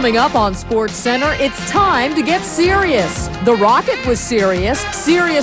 Coming up on Sportscenter, it's time to get serious. The Rocket was serious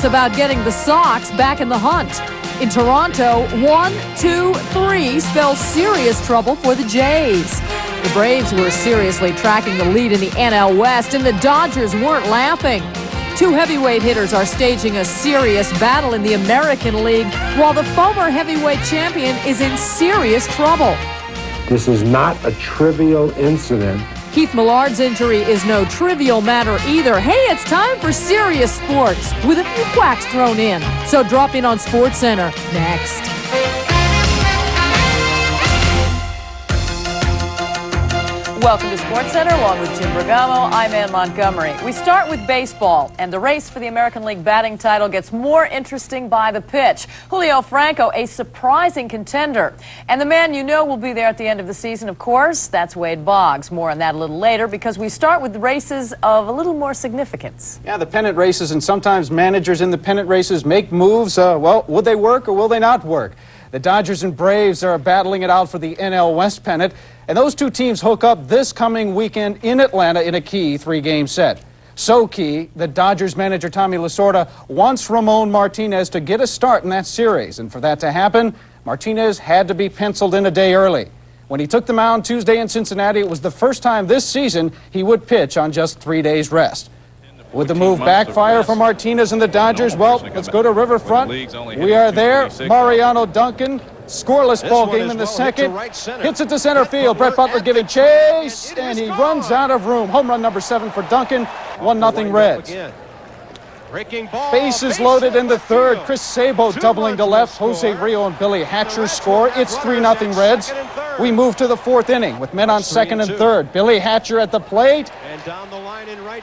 about getting the Sox back in the hunt. In Toronto, 1, 2, 3 spells serious trouble for the Jays. The Braves were seriously tracking the lead in the NL West, and the Dodgers weren't laughing. Two heavyweight hitters are staging a serious battle in the American League, while the former heavyweight champion is in serious trouble. This is not a trivial incident. Keith Millard's injury is no trivial matter either. Hey, it's time for serious sports with a few quacks thrown in. So drop in on SportsCenter next. Welcome to SportsCenter, along with Jim Bergamo. I'm Ann Montgomery. We start with baseball, and the race for the American League batting title gets more interesting by the pitch. Julio Franco, a surprising contender. And the man you know will be there at the end of the season, of course, that's Wade Boggs. More on that a little later, because we start with races of a little more significance. Yeah, the pennant races, and sometimes managers in the pennant races make moves. Well, will they work or will they not work? The Dodgers and Braves are battling it out for the NL West pennant. And those two teams hook up this coming weekend in Atlanta in a key three-game set. So key, the Dodgers manager Tommy Lasorda wants Ramon Martinez to get a start in that series. And for that to happen, Martinez had to be penciled in a day early. When he took the mound Tuesday in Cincinnati, it was the first time this season he would pitch on just 3 days rest. Would the move backfire for Martinez and the Dodgers? Well, let's go to Riverfront. We are there. Mariano Duncan, scoreless ball game in the second. Hits it to center field. Brett Butler giving chase, and he runs out of room. Home run number 7 for Duncan. 1-0 Reds. Bases loaded in the third. Chris Sabo doubling to left. Jose Rio and Billy Hatcher score. It's 3-0 Reds. We move to the fourth inning with men on second and third. Billy Hatcher at the plate.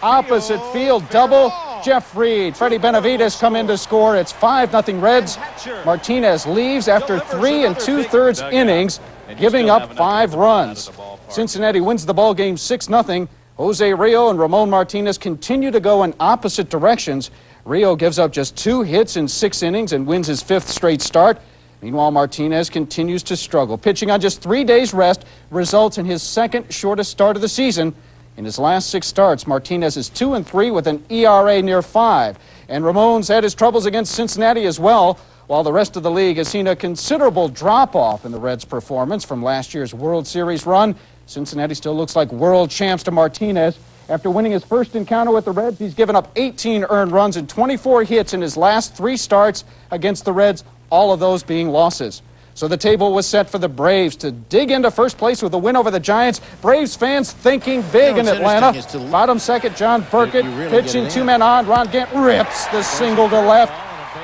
Opposite field double. Jeff Reed, Freddie Benavides come in to score. It's 5-0 Reds. Martinez leaves after 3 2/3 innings, giving up 5 runs. Cincinnati wins the ball game 6-0. Jose Rio and Ramon Martinez continue to go in opposite directions. Rio gives up just 2 hits in 6 innings and wins his 5th straight start. Meanwhile, Martinez continues to struggle. Pitching on just 3 days rest results in his second shortest start of the season. In his last 6 starts, Martinez is 2-3 with an ERA near 5. And Ramon's had his troubles against Cincinnati as well, while the rest of the league has seen a considerable drop-off in the Reds' performance from last year's World Series run. Cincinnati still looks like world champs to Martinez. After winning his first encounter with the Reds, he's given up 18 earned runs and 24 hits in his last 3 starts against the Reds, all of those being losses. So the table was set for the Braves to dig into first place with a win over the Giants. Braves fans thinking big in Atlanta. Bottom second, John Burkett pitching 2 men on. Ron Gant rips the single to left.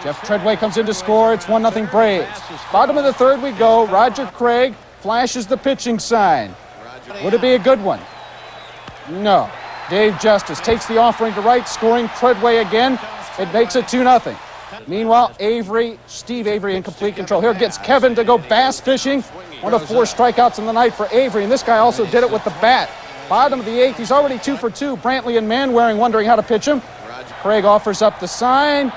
Jeff Treadway comes in to score. It's 1-0 Braves. Bottom of the third we go. Roger Craig flashes the pitching sign. Would it be a good one? No. Dave Justice takes the offering to right, scoring Treadway again. It makes it 2-0. Meanwhile, Steve Avery in complete control. Here gets Kevin to go bass fishing. 1 of 4 strikeouts in the night for Avery, and this guy also did it with the bat. Bottom of the 8th, he's already 2 for 2. Brantley and Manwaring wondering how to pitch him. Craig offers up the sign,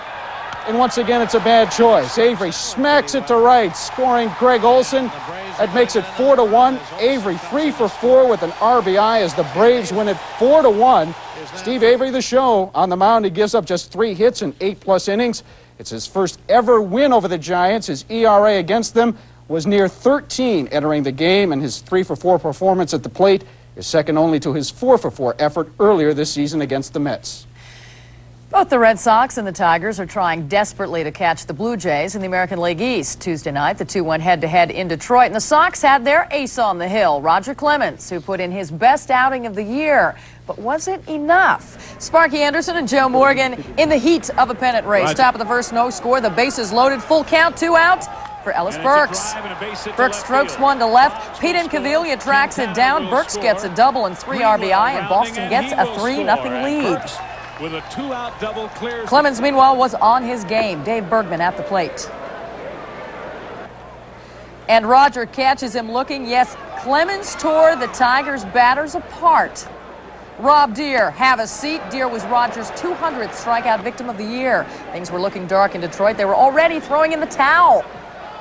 and once again it's a bad choice. Avery smacks it to right, scoring Greg Olson. That makes it 4-1. Avery 3 for 4 with an RBI as the Braves win it 4-1. Steve Avery, the show, on the mound. He gives up just 3 hits in 8+ innings. It's his first ever win over the Giants. His ERA against them was near 13 entering the game, and his 3 for 4 performance at the plate is second only to his 4 for 4 effort earlier this season against the Mets. Both the Red Sox and the Tigers are trying desperately to catch the Blue Jays in the American League East. Tuesday night, the 2 went head-to-head in Detroit, and the Sox had their ace on the hill, Roger Clemens, who put in his best outing of the year. But was it enough? Sparky Anderson and Joe Morgan in the heat of a pennant race. Top of the first, no score. The bases loaded, full count, 2 out for Ellis Burks. Burks strokes 1 to left. Pete Incaviglia tracks it down. Burks gets a double and 3 RBI, and Boston gets a 3-0 lead. With a 2-out double clears. Clemens, meanwhile, was on his game. Dave Bergman at the plate. And Roger catches him looking. Yes, Clemens tore the Tigers' batters apart. Rob Deere, have a seat. Deere was Rogers' 200th strikeout victim of the year. Things were looking dark in Detroit. They were already throwing in the towel.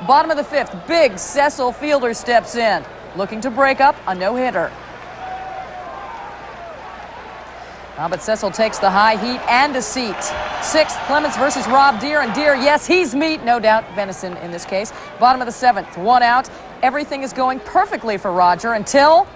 Bottom of the 5th, big Cecil Fielder steps in, looking to break up a no-hitter. But Cecil takes the high heat and a seat. 6th, Clemens versus Rob Deere, and Deere, yes, he's meat, no doubt, venison in this case. Bottom of the 7th, 1 out. Everything is going perfectly for Roger until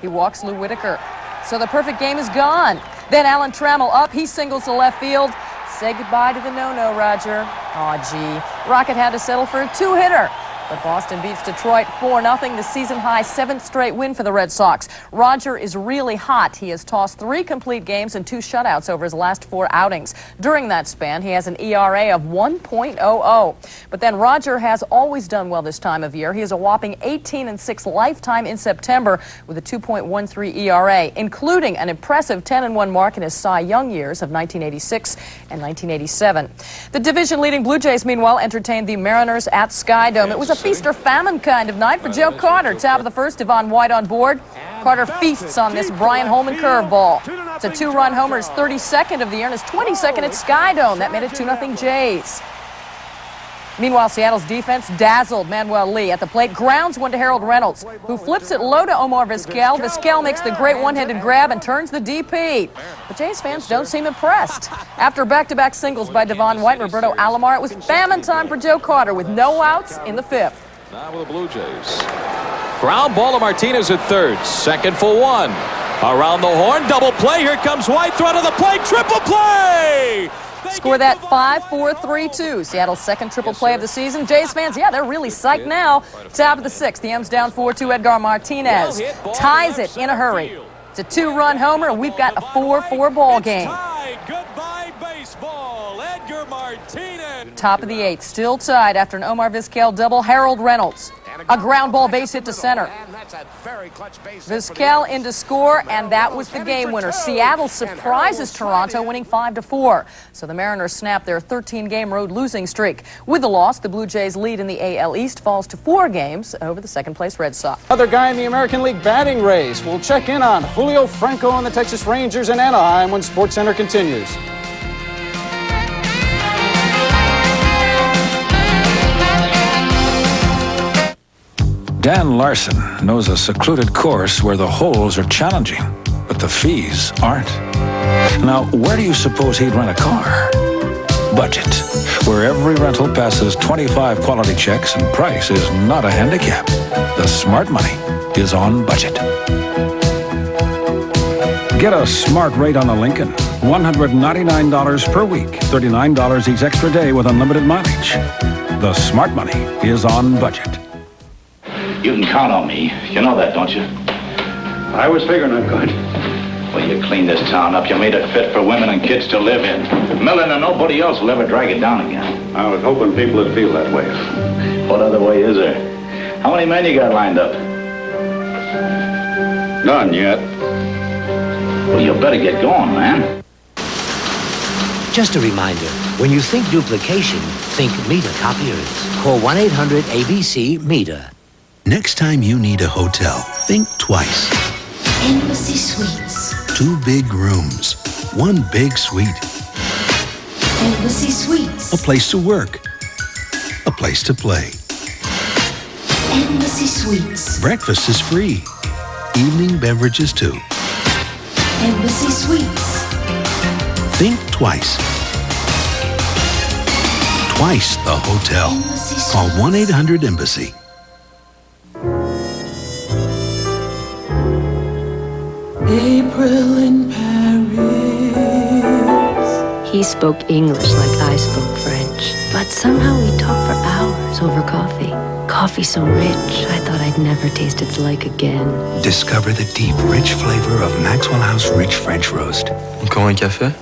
he walks Lou Whitaker. So the perfect game is gone. Then Alan Trammell up, he singles to left field. Say goodbye to the no-no, Roger. Aw, gee. Rocket had to settle for a 2-hitter. But Boston beats Detroit 4-0, the season-high 7th straight win for the Red Sox. Roger is really hot. He has tossed 3 complete games and 2 shutouts over his last 4 outings. During that span, he has an ERA of 1.00. But then Roger has always done well this time of year. He has a whopping 18-6 lifetime in September with a 2.13 ERA, including an impressive 10-1 mark in his Cy Young years of 1986 and 1987. The division-leading Blue Jays, meanwhile, entertained the Mariners at Skydome. It was a feast or famine kind of night for Joe Carter. Top of the 1st, Devon White on board. Carter feasts on this Brian Holman curveball. It's a 2-run homer, his 32nd of the year, and his 22nd at Skydome. That made it 2-0 Jays. Meanwhile, Seattle's defense dazzled Manuel Lee at the plate. Grounds one to Harold Reynolds, who flips it low to Omar Vizquel. Vizquel makes the great one-handed grab and turns the DP. But Jays fans don't seem impressed. After back-to-back singles by Devon White and Roberto Alomar, it was famine time for Joe Carter with no outs in the 5th. Now with the Blue Jays. Ground ball to Martinez at 3rd. 2nd for 1. Around the horn, double play. Here comes White. Throw to the plate. Triple play! Score that 5-4-3-2. Seattle's 2nd triple play of the season. Jays fans, yeah, they're really psyched now. Top of the 6th, the M's down 4-2. Edgar Martinez ties it in a hurry. It's a 2-run homer, and we've got a 4-4 ball game. Goodbye, baseball. Edgar Martinez. Top of the 8th, still tied after an Omar Vizquel double. Harold Reynolds, a ground ball base hit to center. Vizquel in to score, and that was the game winner. Seattle surprises Toronto, winning 5-4. So the Mariners snap their 13-game road losing streak. With the loss, the Blue Jays' lead in the AL East falls to 4 games over the 2nd-place Red Sox. Another guy in the American League batting race. We'll check in on Julio Franco and the Texas Rangers in Anaheim when SportsCenter continues. Dan Larson knows a secluded course where the holes are challenging, but the fees aren't. Now, where do you suppose he'd rent a car? Budget, where every rental passes 25 quality checks and price is not a handicap. The smart money is on budget. Get a smart rate on a Lincoln. $199 per week, $39 each extra day with unlimited mileage. The smart money is on budget. You can count on me. You know that, don't you? I was figuring I could. Well, you cleaned this town up. You made it fit for women and kids to live in. Millen and nobody else will ever drag it down again. I was hoping people would feel that way. What other way is there? How many men you got lined up? None yet. Well, you better get going, man. Just a reminder, when you think duplication, think meter copiers. Call 1-800-ABC-METER. Next time you need a hotel, think twice. Embassy Suites. 2 big rooms, 1 big suite. Embassy Suites. A place to work, a place to play. Embassy Suites. Breakfast is free, evening beverages too. Embassy Suites. Think twice. Twice the hotel. Call 1-800-EMBASSY. April in Paris. He spoke English like I spoke French, but somehow we talked for hours over coffee. Coffee so rich, I thought I'd never taste its like again. Discover the deep, rich flavor of Maxwell House Rich French Roast. Encore un café?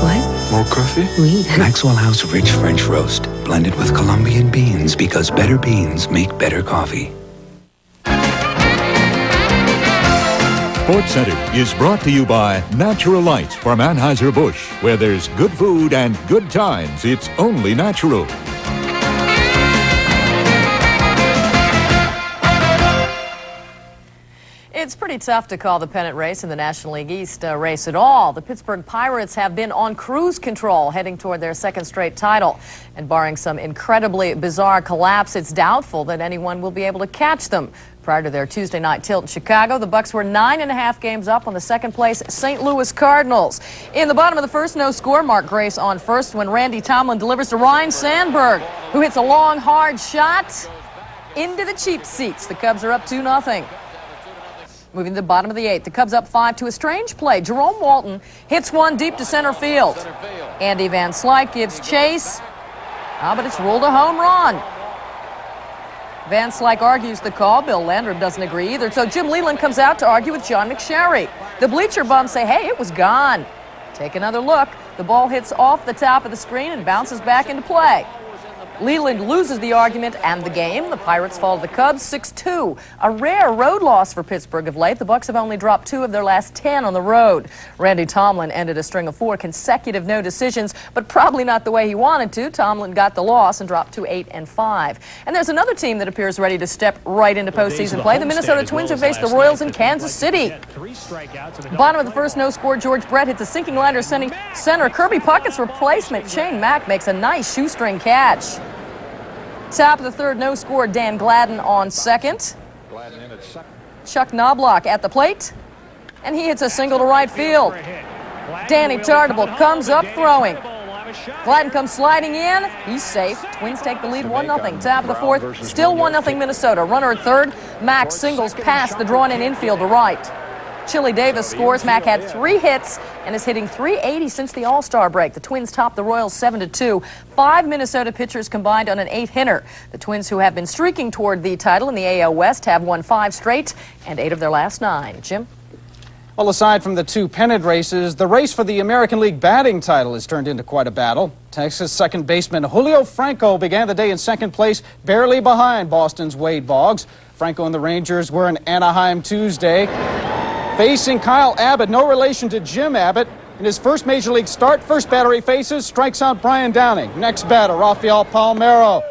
What? More coffee? Oui. Maxwell House Rich French Roast, blended with Colombian beans because better beans make better coffee. SportsCenter is brought to you by Natural Light from Anheuser-Busch. Where there's good food and good times, it's only natural. It's It's pretty tough to call the pennant race in the National League East race at all. The Pittsburgh Pirates have been on cruise control heading toward their second straight title. And barring some incredibly bizarre collapse, it's doubtful that anyone will be able to catch them. Prior to their Tuesday night tilt in Chicago, the Bucks were 9.5 games up on the second place St. Louis Cardinals. In the bottom of the first, no score. Mark Grace on first when Randy Tomlin delivers to Ryne Sandberg, who hits a long, hard shot into the cheap seats. The Cubs are up 2-0. Moving to the bottom of the eighth, the Cubs up 5 to a strange play. Jerome Walton hits one deep to center field. Andy Van Slyke gives chase, but it's ruled a home run. Van Slyke argues the call. Bill Landrum doesn't agree either, so Jim Leyland comes out to argue with John McSherry. The bleacher bums say, hey, it was gone. Take another look. The ball hits off the top of the screen and bounces back into play. Leland loses the argument and the game. The Pirates fall to the Cubs 6-2. A rare road loss for Pittsburgh of late. The Bucks have only dropped 2 of their last 10 on the road. Randy Tomlin ended a string of 4 consecutive no decisions, but probably not the way he wanted to. Tomlin got the loss and dropped to 8-5. And there's another team that appears ready to step right into postseason play. The Minnesota Twins have faced the Royals in Kansas City. Bottom of the first, no score. George Brett hits a sinking liner sending center. Kirby Puckett's replacement, Shane Mack, makes a nice shoestring catch. Top of the third, no score. Dan Gladden on second. Chuck Knobloch at the plate, and he hits a single to right field. Danny Tartable comes up throwing. Gladden comes sliding in. He's safe. Twins take the lead 1-0. Top of the fourth, still 1-0 Minnesota. Runner at third. Mack singles past the drawn-in infield to right. Chili Davis scores. Mack had 3 hits and is hitting .380 since the All-Star break. The Twins top the Royals 7-2. 5 Minnesota pitchers combined on an 8-hitter. The Twins, who have been streaking toward the title in the AL West, have won 5 straight and 8 of their last 9. Jim? Well, aside from the 2 pennant races, the race for the American League batting title has turned into quite a battle. Texas second baseman Julio Franco began the day in second place, barely behind Boston's Wade Boggs. Franco and the Rangers were in Anaheim Tuesday, facing Kyle Abbott, no relation to Jim Abbott. In his first major league start, first batter he faces, strikes out Brian Downing. Next batter, Rafael Palmeiro.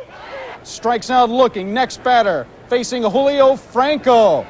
Strikes out looking. Next batter, facing Julio Franco.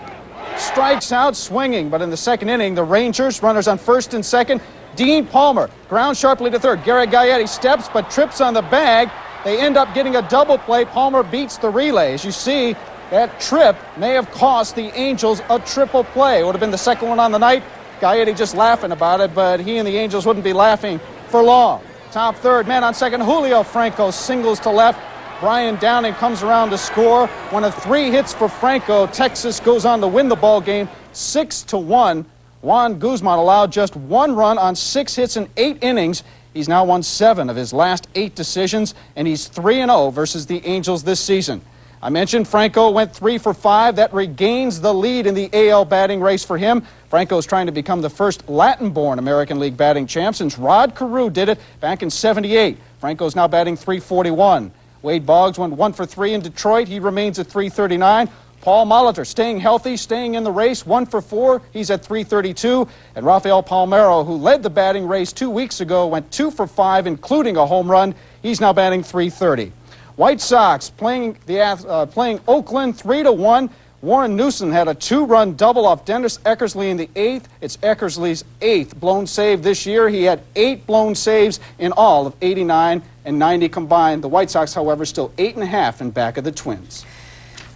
Strikes out swinging, but in the second inning, the Rangers, runners on first and second. Dean Palmer, ground sharply to third. Garrett Gaetti steps but trips on the bag. They end up getting a double play. Palmer beats the relay. As you see, that trip may have cost the Angels a triple play. It would have been the second one on the night. Gaetti just laughing about it, but he and the Angels wouldn't be laughing for long. Top third, man on second, Julio Franco singles to left. Brian Downing comes around to score. One of 3 hits for Franco. Texas goes on to win the ball game 6-1. Juan Guzman allowed just 1 run on 6 hits in 8 innings. He's now won 7 of his last 8 decisions, and he's 3-0 versus the Angels this season. I mentioned Franco went 3 for 5. That regains the lead in the AL batting race for him. Franco is trying to become the first Latin-born American League batting champ since Rod Carew did it back in '78. Franco's now batting .341. Wade Boggs went 1 for 3 in Detroit. He remains at .339. Paul Molitor staying healthy, staying in the race, 1 for 4. He's at .332. And Rafael Palmeiro, who led the batting race 2 weeks ago, went 2 for 5, including a home run. He's now batting .330. White Sox playing Oakland 3-1. Warren Newson had a 2-run double off Dennis Eckersley in the 8th. It's Eckersley's 8th blown save this year. He had 8 blown saves in all of 89 and 90 combined. The White Sox, however, still 8.5 in back of the Twins.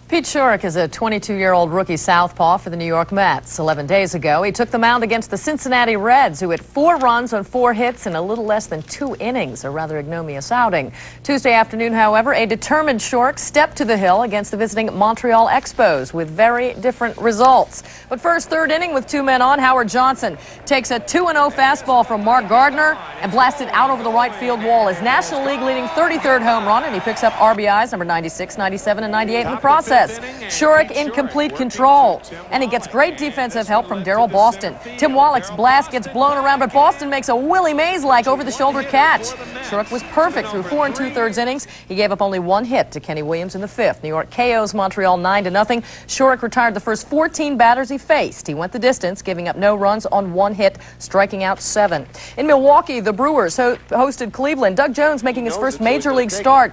Pete Schurik is a 22-year-old rookie southpaw for the New York Mets. 11 days ago, he took the mound against the Cincinnati Reds, who hit 4 runs on 4 hits in a little less than 2 innings, a rather ignominious outing. Tuesday afternoon, however, a determined Schurik stepped to the hill against the visiting Montreal Expos with very different results. But first, third inning with 2 men on, Howard Johnson takes a 2-0 fastball from Mark Gardner and blasted out over the right field wall. His National League leading 33rd home run, and he picks up RBIs number 96, 97, and 98 in the process. Schurik in complete control, and he gets great defensive help from Darryl Boston. Tim Wallach's blast gets blown around, but Boston makes a Willie Mays-like over-the-shoulder catch. Schurik was perfect through 4 2/3 innings. He gave up only 1 hit to Kenny Williams in the 5th. New York KOs Montreal 9-0. Schurik retired the first 14 batters he faced. He went the distance, giving up no runs on 1 hit, striking out 7. In Milwaukee, the Brewers hosted Cleveland. Doug Jones making his first major league start.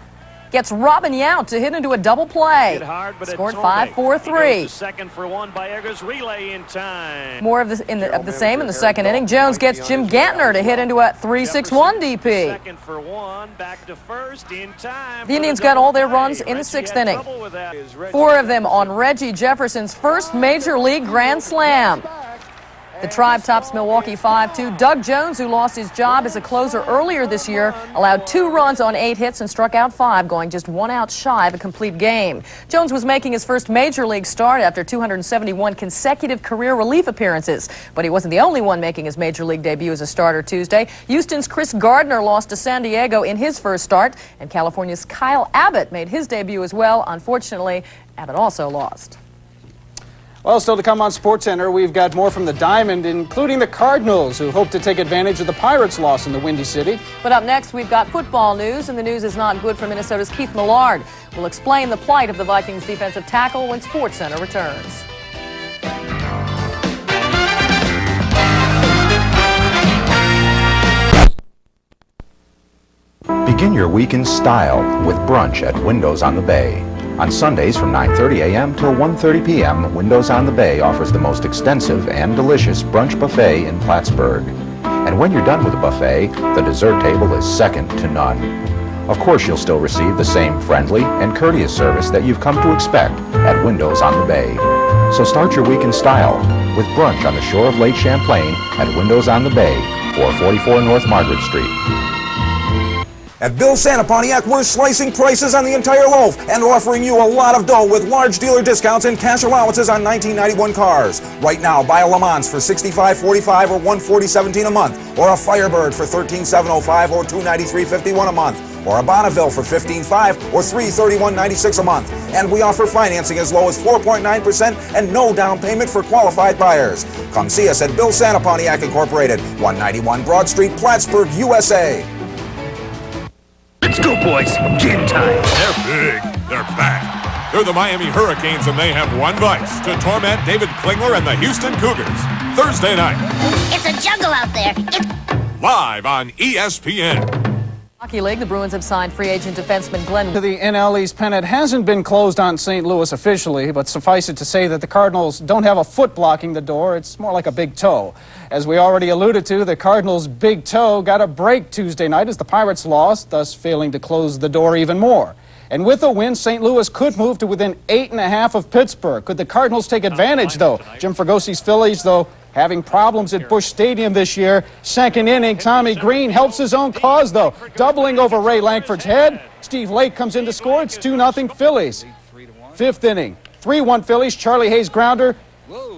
gets Robin Yount to hit into a double play. Scored 5-4-3. Second for one by Eggers, relay in time. More of the same in the second inning. Jones gets Jim Gantner to hit into a 3-6-1 DP. Second for one, back to first in time. The Indians got all their runs in the sixth inning. 4 of them on Reggie Jefferson's first Major League Grand Slam. The Tribe tops Milwaukee 5-2. Doug Jones, who lost his job as a closer earlier this year, allowed 2 runs on 8 hits and struck out 5, going just 1 out shy of a complete game. Jones was making his first Major League start after 271 consecutive career relief appearances. But he wasn't the only one making his Major League debut as a starter Tuesday. Houston's Chris Gardner lost to San Diego in his first start, and California's Kyle Abbott made his debut as well. Unfortunately, Abbott also lost. Well, still to come on Sportscenter, we've got more from the Diamond, including the Cardinals, who hope to take advantage of the Pirates' loss in the Windy City. But up next, we've got football news, and the news is not good for Minnesota's Keith Millard. We'll explain the plight of the Vikings' defensive tackle when Sportscenter returns. Begin your week in style with brunch at Windows on the Bay. On Sundays from 9:30 a.m. till 1:30 p.m., Windows on the Bay offers the most extensive and delicious brunch buffet in Plattsburgh. And when you're done with the buffet, the dessert table is second to none. Of course, you'll still receive the same friendly and courteous service that you've come to expect at Windows on the Bay. So start your week in style with brunch on the shore of Lake Champlain at Windows on the Bay, 444 North Margaret Street. At Bill Santa Pontiac, we're slicing prices on the entire loaf and offering you a lot of dough with large dealer discounts and cash allowances on 1991 cars. Right now, buy a Le Mans for $65.45 or $140.17 a month, or a Firebird for $13,705 or $293.51 a month, or a Bonneville for $15,500 or $331.96 a month. And we offer financing as low as 4.9% and no down payment for qualified buyers. Come see us at Bill Santa Pontiac Incorporated, 191 Broad Street, Plattsburgh, USA. Let's go, boys. Game time. They're big. They're back. They're the Miami Hurricanes, and they have one vice: to torment David Klingler and the Houston Cougars. Thursday night. It's a jungle out there. Live on ESPN. Hockey League, the Bruins have signed free agent defenseman Glenn. The NL East pennant hasn't been closed on St. Louis officially, but suffice it to say that the Cardinals don't have a foot blocking the door. It's more like a big toe. As we already alluded to, the Cardinals' big toe got a break Tuesday night as the Pirates lost, thus failing to close the door even more. And with a win, St. Louis could move to within 8.5 of Pittsburgh. Could the Cardinals take advantage, though? Jim Fragosi's Phillies, though, having problems at Busch Stadium this year. Second inning, Tommy Green helps his own cause, though, doubling over Ray Langford's head. Steve Lake comes in to score. It's 2-0 Phillies. Fifth inning, 3-1 Phillies. Charlie Hayes grounder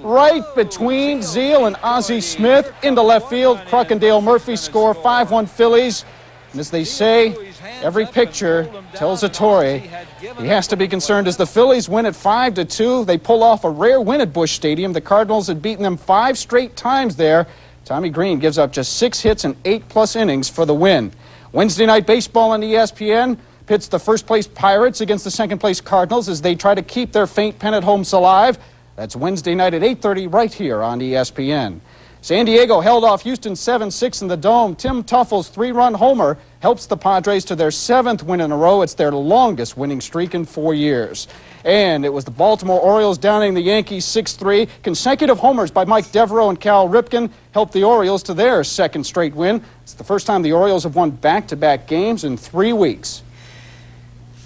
right between Zeal and Ozzie Smith into left field. Kruk and Dale Murphy score. 5-1 Phillies. And as they say, every picture tells a story. He has to be concerned as the Phillies win at 5-2. They pull off a rare win at Busch Stadium. The Cardinals had beaten them 5 straight times there. Tommy Green gives up just 6 hits and 8+ innings for the win. Wednesday night baseball on ESPN pits the first-place Pirates against the second-place Cardinals as they try to keep their faint pennant hopes alive. That's Wednesday night at 8:30 right here on ESPN. San Diego held off Houston 7-6 in the Dome. Tim Tuffel's 3-run homer helps the Padres to their 7th win in a row. It's their longest winning streak in 4 years. And it was the Baltimore Orioles downing the Yankees 6-3. Consecutive homers by Mike Devereaux and Cal Ripken helped the Orioles to their 2nd straight win. It's the first time the Orioles have won back-to-back games in 3 weeks.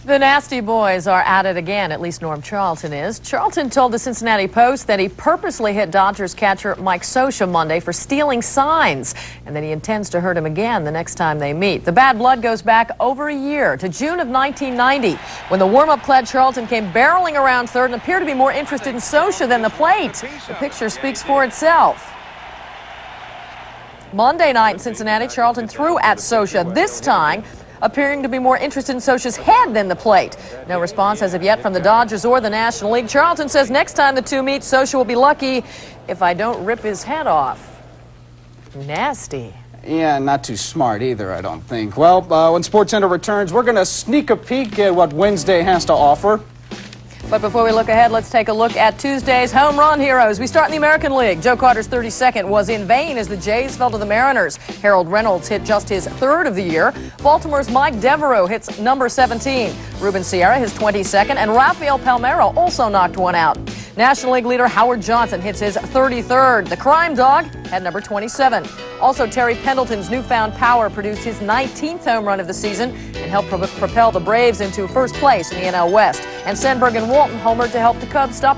The Nasty Boys are at it again, at least Norm Charlton is. Charlton told the Cincinnati Post that he purposely hit Dodgers catcher Mike Scioscia Monday for stealing signs, and that he intends to hurt him again the next time they meet. The bad blood goes back over a year to June of 1990, when the warm-up clad Charlton came barreling around third and appeared to be more interested in Scioscia than the plate. The picture speaks for itself. Monday night in Cincinnati, Charlton threw at Scioscia, this time appearing to be more interested in Scioscia's head than the plate. No response as of yet from the Dodgers or the National League. Charlton says next time the two meet, Scioscia will be lucky if I don't rip his head off. Nasty. Yeah, not too smart either, I don't think. Well, when SportsCenter returns, we're going to sneak a peek at what Wednesday has to offer. But But before we look ahead, let's take a look at Tuesday's home run heroes. We start in the American League. Joe Carter's 32nd was in vain as the Jays fell to the Mariners. Harold Reynolds hit just his 3rd of the year. Baltimore's Mike Devereaux hits number 17. Ruben Sierra his 22nd, and Rafael Palmeiro also knocked one out. National League leader Howard Johnson hits his 33rd. The Crime Dog had number 27. Also, Terry Pendleton's newfound power produced his 19th home run of the season and helped propel the Braves into first place in the NL West. And Sandberg and Walton homered to help the Cubs stop